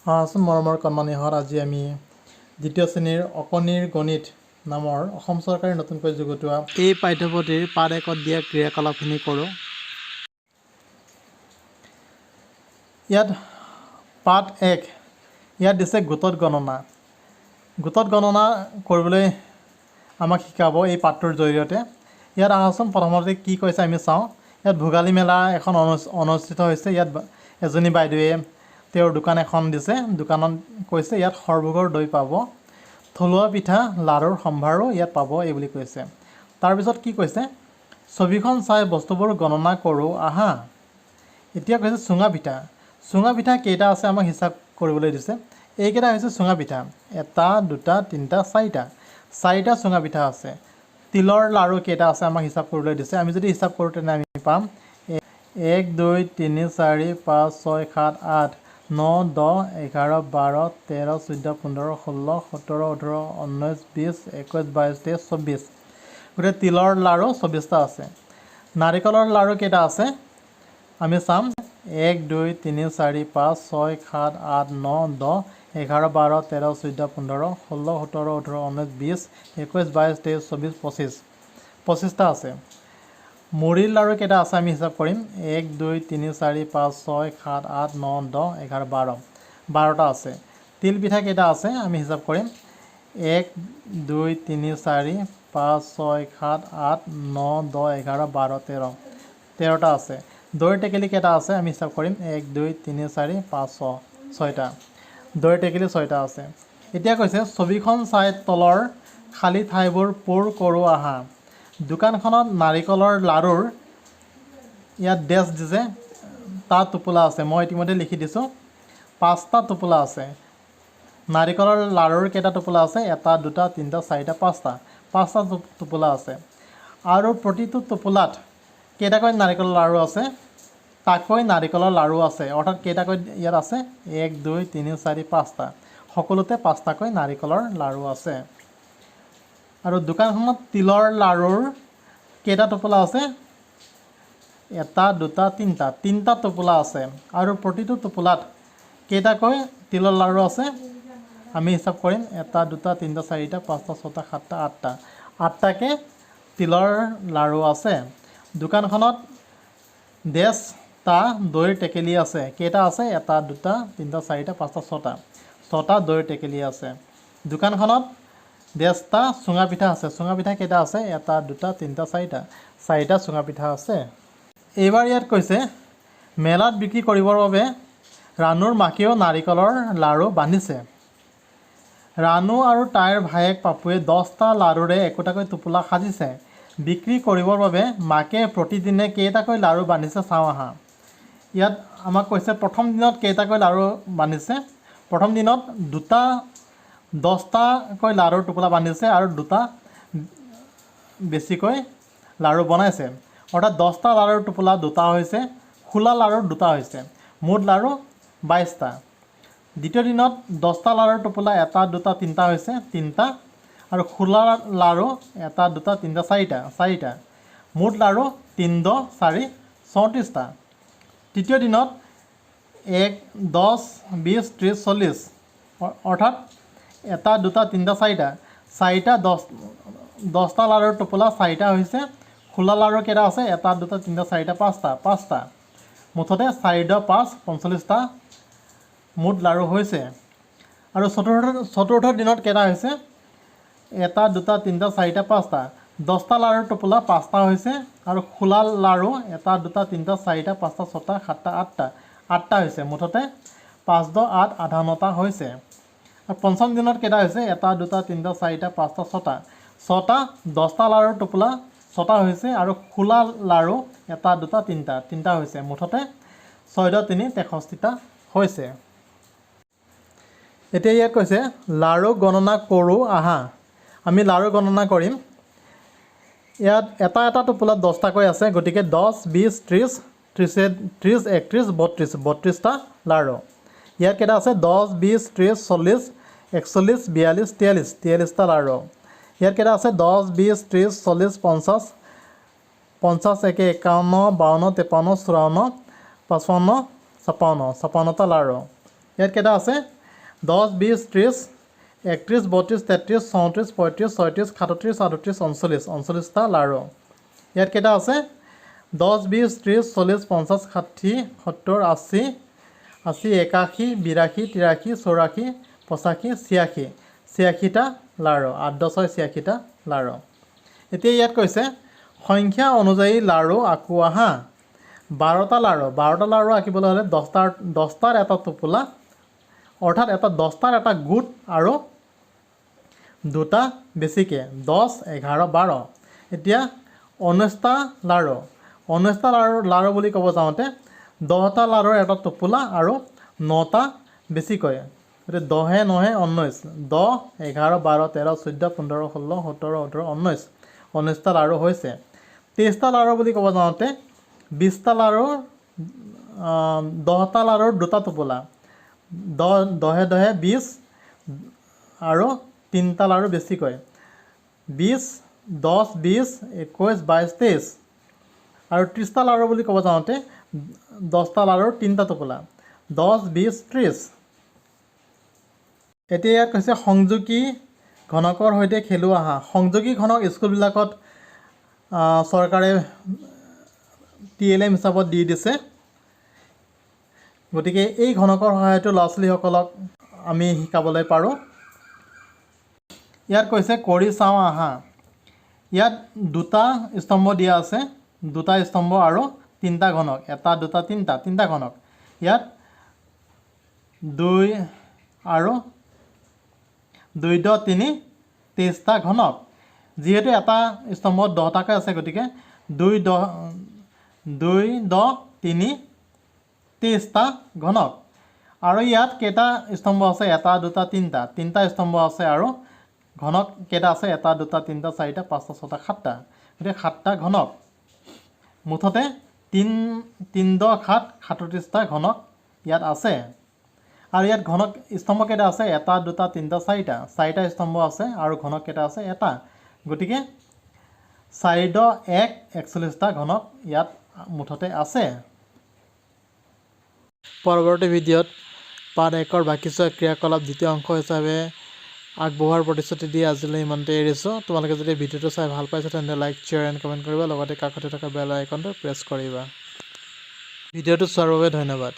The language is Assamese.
মৰমৰ কণমানিহঁত আজি আমি দ্বিতীয় শ্ৰেণীৰ অকণিৰ গণিত নামৰ অসম চৰকাৰে নতুনকৈ যুগুতোৱা এই পাঠ্যপুথিৰ পাঠ 1ত দিয়া ক্ৰিয়াকলাপখিনি কৰোঁ। ইয়াত পাঠ 1 ইয়াত দিছে গোটত গণনা। গোটত গণনা কৰিবলৈ আমাক শিকাব এই পাঠটোৰ জৰিয়তে। ইয়াত আহাচোন প্ৰথমতে কি কৈছে আমি চাওঁ। ইয়াত ভোগালী মেলা এখন অনুষ্ঠিত হৈছে। ইয়াত এজনী বাইদেৱে তেওঁৰ দোকান এখন দিছে। দোকানত কৈছে ইয়াত সৰভোগৰ দৈ পাব, থলুৱা পিঠা লাড়ুৰ সম্ভাৰো ইয়াত পাব এই বুলি কৈছে। তাৰপিছত কি কৈছে, ছবিখন চাই বস্তুবোৰ গণনা কৰোঁ আহা। এতিয়া কৈছে চুঙা পিঠা। চুঙা পিঠা কেইটা আছে আমাক হিচাপ কৰিবলৈ দিছে। এইকেইটা হৈছে চুঙা পিঠা, 1 2 3 4টা। 4টা চুঙা পিঠা আছে। তিলৰ লাড়ু কেইটা আছে আমাক হিচাপ কৰিবলৈ দিছে। আমি যদি হিচাপ কৰোঁ তেনে আমি পাম 1 2 3 4 5 6 7 8 9 10 11 12 13 14 15 16 17 18 19 20 21 22 23 24। গতিকে তিলৰ লাড়ু 24টা আছে। নাৰিকলৰ লাড়ু কেইটা আছে আমি চাম 1 2 3 4 5 6 7 8 9 10 11 12 13 14 15 16 17 18 19 20 21 22 23 24 25টা আছে। মুড়িৰ লাড়ু কেইটা আছে আমি হিচাপ কৰিম 1 2 3 4 5 6 7 8 9 10 11 12 12টা আছে। তিল পিঠা কেইটা আছে আমি হিচাপ কৰিম 1 2 3 4 5 6 7 8 9 10 11 12 13 13টা আছে। দৈ টেকেলি কেইটা আছে আমি হিচাপ কৰিম 1 2 3 4 5 6টা। দৈ টেকেলি 6টা আছে। এতিয়া কৈছে ছবিখন চাই তলৰ খালী ঠাইবোৰ পূৰ কৰোঁ আহা। দোকানখনত নাৰিকলৰ লাড়ুৰ ইয়াত ডেছ দিছে, তাত টোপোলা আছে। মই ইতিমধ্যে লিখি দিছোঁ 5টা টোপোলা আছে। নাৰিকলৰ লাড়ুৰ কেইটা টোপোলা আছে 1 2 3 4 5টা। 5টা টোপোলা আছে আৰু প্ৰতিটো টোপোলাত কেইটাকৈ নাৰিকলৰ লাড়ু আছে, তাকৈ নাৰিকলৰ লাড়ু আছে। অৰ্থাৎ কেইটাকৈ ইয়াত আছে 1 2 3 4 5টা। সকলোতে 5টাকৈ নাৰিকলৰ লাড়ু আছে। আৰু দোকানখনত তিলৰ লাড়ুৰ কেইটা টোপোলা আছে 1 2 3টা। 3টা টোপোলা আছে আৰু প্ৰতিটো টোপোলাত কেইটাকৈ তিলৰ লাড়ু আছে আমি হিচাপ কৰিম 1 2 3 4 5 6 7 8টা। 8টাকৈ তিলৰ লাড়ু আছে। দোকানখনত ডেছটা দৈৰ টেকেলি আছে। কেইটা আছে 1 2 3 4 5 6টা। 6টা দৈৰ টেকেলি আছে। দোকানখনত ডেছটা চুঙা পিঠা আছে। চুঙা পিঠা কেইটা আছে 1 2 3 4টা। 4টা চুঙা পিঠা আছে। এইবাৰ ইয়াত কৈছে মেলাত বিক্ৰী কৰিবৰ বাবে ৰাণুৰ মাকেও নাৰিকলৰ লাড়ু বান্ধিছে। ৰাণু আৰু তাইৰ ভায়েক পাপুৱে 10টা লাড়ুৰে একোটাকৈ টোপোলা সাজিছে। বিক্ৰী কৰিবৰ বাবে মাকে প্ৰতিদিনে কেইটাকৈ লাড়ু বান্ধিছে চাওঁ আহা। ইয়াত আমাক কৈছে প্ৰথম দিনত কেইটাকৈ লাড়ু বান্ধিছে। প্ৰথম দিনত 10টাকৈ লাড়ুৰ টোপোলা বান্ধিছে আৰু 2টা বেছিকৈ লাড়ু বনাইছে। অৰ্থাৎ 10টা লাড়ুৰ টোপোলা 2টা হৈছে, খোলা লাড়ুৰ 2টা হৈছে। মুঠ লাড়ু 22টা। দ্বিতীয় দিনত 10টা লাড়ুৰ টোপোলা 1 2 3টা হৈছে, 3টা। আৰু খোলা লাড়ু 1 2 3 4টা, 4টা। মুঠ লাড়ু 3 10 4 34টা। তৃতীয় দিনত 1 10 20 30 40 অৰ্থাৎ 1 2 3 4টা। 4টা 10টা লাড়ুৰ টোপোলা 4টা হৈছে। খোলা লাড়ু কেইটা আছে 1 2 3 4 5টা, 5টা। মুঠতে 4 10 5 45টা মুঠ লাড়ু হৈছে। আৰু চতুৰ্থ দিনত কেইটা হৈছে 1 2 3 4 5টা। 10টা লাড়ুৰ টোপোলা 5টা হৈছে আৰু খোলা লাড়ু 1 2 3 4 5 6 7 8টা। 8টা হৈছে। মুঠতে 5 10 8 আধা 9টা হৈছে। আৰু পঞ্চম দিনত কেইটা হৈছে 1 2 3 4 5 6টা। 6টা 10টা লাড়ুৰ টোপোলা 6টা হৈছে আৰু খোলা লাড়ু 1 2 3টা, 3টা হৈছে। মুঠতে 6 10 3 63টা হৈছে। এতিয়া ইয়াত কৈছে লাড়ু গণনা কৰোঁ আহা। আমি লাড়ু গণনা কৰিম। ইয়াত এটা টোপোলাত 10টাকৈ আছে। গতিকে 10 20 30 30 31 32 32টা লাড়ু। ইয়াত কেইটা আছে 10 20 30 40 41 42 43 43টা লাড়ু। ইয়াত কেইটা আছে 10 20 30 40 50 50 1 51 52 53 54 55 56 56টা লাড়ু। ইয়াত কেইটা আছে 10, 20, 30, 31, 32, 33, 34, 35, 36, 37, 38, 39, 39টা লাৰু ইয়াত কেইটা আছে 10, 20, 30, 40, 50, 60, 70, 80, 81, 82, 83, 84, 85, 86, 86টা লাৰু 8, 10, 86টা লাৰু এতিয়া ইয়াত কৈছে সংখ্যা অনুযায়ী লাৰু আঁকোৱা হা 12টা লাৰু আঁকিবলৈ হ'লে 10টাৰ এটা টোপোলা অৰ্থাৎ এটা 10টাৰ এটা গোট আৰু দুটা বেছিকৈ 10, 11, 12 এতিয়া 19টা লাৰু বুলি ক'ব যাওঁতে 10টা লাৰুৰ এটা টোপোলা আৰু 9টা বেছিকৈ এতিয়া 10, 9, 19 10, 11, 12, 13, 14, 15, 16, 17, 18, 19টা লাৰু হৈছে 23টা লাৰু বুলি ক'ব যাওঁতে 20টা লাৰুৰ 10টা লাৰুৰ দুটা টোপোলা 10, 10, 20 আৰু 3টা লাৰু বেছিকৈ 20, 10, 20, 21, 22, 23 আৰু 30টা লাৰু বুলি ক'ব যাওঁতে 10টা লাৰুৰ 3টা টোপোলা 10, 20, 30 এতিয়া ইয়াত কৈছে সংযোগী ঘনকৰ সৈতে খেলোৱা হা সংযোগী ঘনক স্কুলবিলাকত চৰকাৰে TLM হিচাপত দি দিছে গতিকে এই ঘনকৰ সহায়তো ল'ৰা ছোৱালীসকলক আমি শিকাবলৈ পাৰোঁ ইয়াত কৈছে কৰি চাওঁ আহা ইয়াত দুটা স্তম্ভ দিয়া আছে দুটা স্তম্ভ আৰু তিনিটা ঘনক এটা দুটা তিনিটা ঘনক ইয়াত 2 আৰু 2, 10, 3 23টা ঘনক যিহেতু এটা স্তম্ভত 10টাকৈ আছে গতিকে 2, 10, 3 23টা ঘনক আৰু ইয়াত কেইটা স্তম্ভ আছে এটা দুটা তিনিটা স্তম্ভ আছে আৰু ঘনক কেইটা আছে এটা দুটা তিনিটা চাৰিটা পাঁচটা ছটা সাতটা গতিকে 7টা ঘনক মুঠতে 3, 10, 7, 37টা ঘনক ইয়াত আছে আৰু ইয়াত ঘনক স্তম্ভ কেইটা আছে এটা দুটা তিনিটা চাৰিটা স্তম্ভ আছে আৰু ঘনক কেইটা আছে এটা গতিকে 4, 10, 1, 41টা ঘনক ইয়াত মুঠতে আছে পৰৱৰ্তী ভিডিঅ'ত পাঠ 1ৰ বাকী চোৱা ক্ৰিয়াকলাপ দ্বিতীয় অংশ হিচাপে আগবঢ়োৱাৰ প্ৰতিশ্ৰুতি দি আজিলৈ ইমানতে এৰিছোঁ তোমালোকে যদি ভিডিঅ'টো চাই ভাল পাইছা তেন্তে লাইক শ্বেয়াৰ এণ্ড কমেণ্ট কৰিবা লগতে কাষতে থকা বেল আইকনটো প্ৰেছ কৰিবা ভিডিঅ'টো চোৱাৰ বাবে ধন্যবাদ